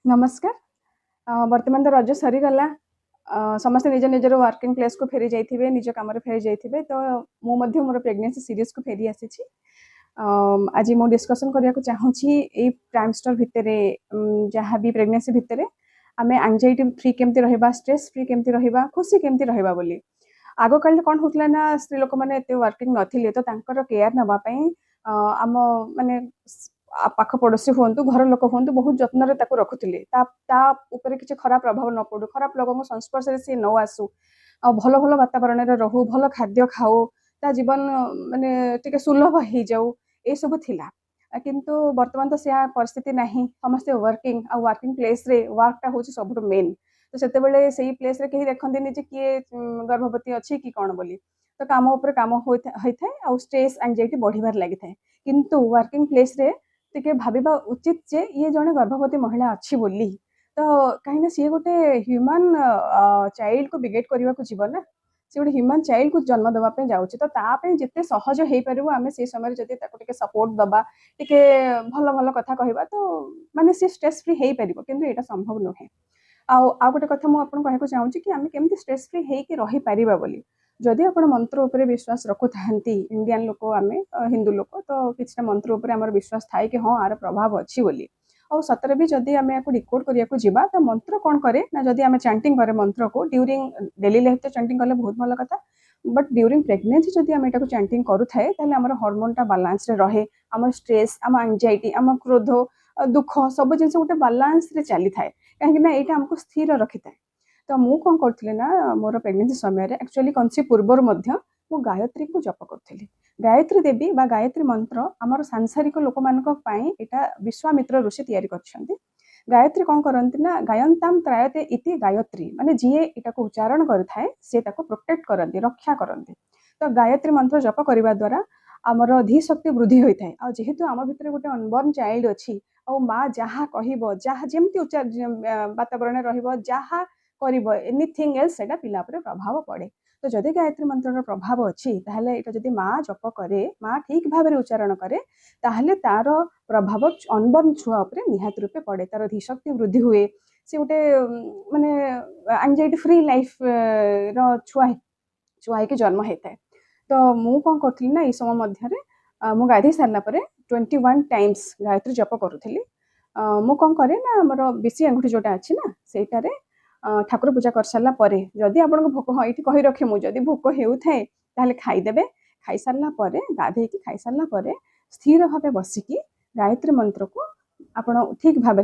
नमस्कार। वर्तमान तो रज सरीगला। समस्त निज निजर वर्किंग प्लेस को फेरी जाइए, निज कम फेरी जाइए। तो मुझे मोर प्रेगनेंसी सीरीज को फेरी आसी। आज मु डिस्कसन करने को चाहूँगी ये प्राइमस्टर भितर जहाँ भी प्रेगनेंसी भितर आम एंजाइटी फ्री केमती रहा, स्ट्रेस फ्री केमती रहा, खुशी केमती रहा बोली। आग काल कौन होता ना स्त्री लोक मैंने एत वर्किंग नथिले तो तांकर केयर नापाई आम माने पाख पड़ोसी हूँ घर लोक हूँ बहुत जत्न रखुले किसी खराब प्रभाव न पड़ू, खराब लोक संस्पर्श सी न आसू, भल भल वातावरण रहू, भल खाद्य खाऊ, ता जीवन माने टिके सुलभ हो जाऊ, ये सब थिला। किंतु वर्तमान तो से परिस्थिति नहीं, समस्ते वर्किंग वर्किंग प्लेस रे वर्कटा हूँ सब मेन। तो से प्लेस रे कहीं देखते किए गर्भवती अच्छी कि कौन बोली, तो कम उपर कम होता है, स्ट्रेस एंजाइटी बढ़िबार लगी था। किंतु वर्किंग प्लेस रे टिके भाविबा उचित जे ये जने गर्भवती महिला अच्छी बोली, तो कहीं सी गोटे ह्यूमन चाइल्ड को बिगेट करने को जीवन ना, सी गोटे ह्यूमन चाइल्ड को जन्म देवाई जाऊँगी। तो ताप जिते सहज हो पार आम से समय जब टे सपोर्ट दबा, टे भल भल कथा कहवा, तो माने सी स्ट्रेस फ्री हो पार, किंतु यहाँ संभव नुहे। आउ गोटे कथा मुझे कहना चाहूँगी कि आम केमती स्ट्रेस फ्री होकर रही पारिबा बोली। जदि आप मंत्र उपर विश्वास रखुता इंडियन लोक आम हिंदू लोक, तो किसी मंत्र उपर आम विश्वास थाए कि हाँ यार प्रभाव अच्छी बोली। और सतरे भी जदि आम या डिकोड करने जावा तो मंत्र कौन करे ना, जदि आम चैंटिंग करे मंत्र को ड्यूरिंग डेली लाइफ तो चैंटिंग कले बहुत भल कथा, बट ड्यूरिंग प्रेगनेंसी जदि आम यहाँ चैंटिंग करूए ताले आम हार्मोनटा बालांस रहे, आम स्ट्रेस, आम एंजाइटी, आम क्रोध, दुख सब जिन गोटे बालांस चली थाए, कहीं यहाँ आमको स्थिर रखी था। तो मुझे कौन करी ना मोर प्रेगनेंसी समय एक्चुअली कनसी पूर्वर मु गायत्री को जप करी। गायत्री देवी बा गायत्री मंत्र आमर सांसारिक लोक मानी विश्वामित्र ऋषि तैयारी कर। गायत्री कौन करती ना गायंताम त्रायते इति गायत्री, माने जी यहाँ उच्चारण करें सी प्रोटेक्ट करती, रक्षा करती। तो गायत्री मंत्र जप करने द्वारा आमर धी शक्ति वृद्धि होता है। जेहेतु आम भितर गोटे अनबर्न चाइल्ड अच्छी, माँ जहाँ कह जहाँ जमी वातावरण रहा कर एनीथिंग एल्स से पिला पर प्रभाव पड़े। तो जदि गायत्री मंत्र प्रभाव अच्छी ताहले एटा जदि माँ जप करे, माँ ठीक भाव में उच्चारण करे, ताहले तार प्रभाव अनबर्न छुआ उपरे निहात रूपे पड़े, तार धीशक्ति वृद्धि हुए, सी गोटे माने एंजाइटी फ्री लाइफ रो छुआ कि जन्म होता है। तो मु कौन करी ना ये समय मध्य मु गाधे सारा 21 टाइम्स गायत्री जप करूली। मु कौन करे ना आमर बेसी अंगुठी जोटा अच्छी ना सेटारे ठाकुर पूजा कर सारापर जदि आपको भोक, हाँ ये कही रखे मुझे भोक होता है खाईदे, खाई सारापर गाधे खाई सारापर स्थिर भाव बसिकी गायत्री मंत्र को आप ठीक भाव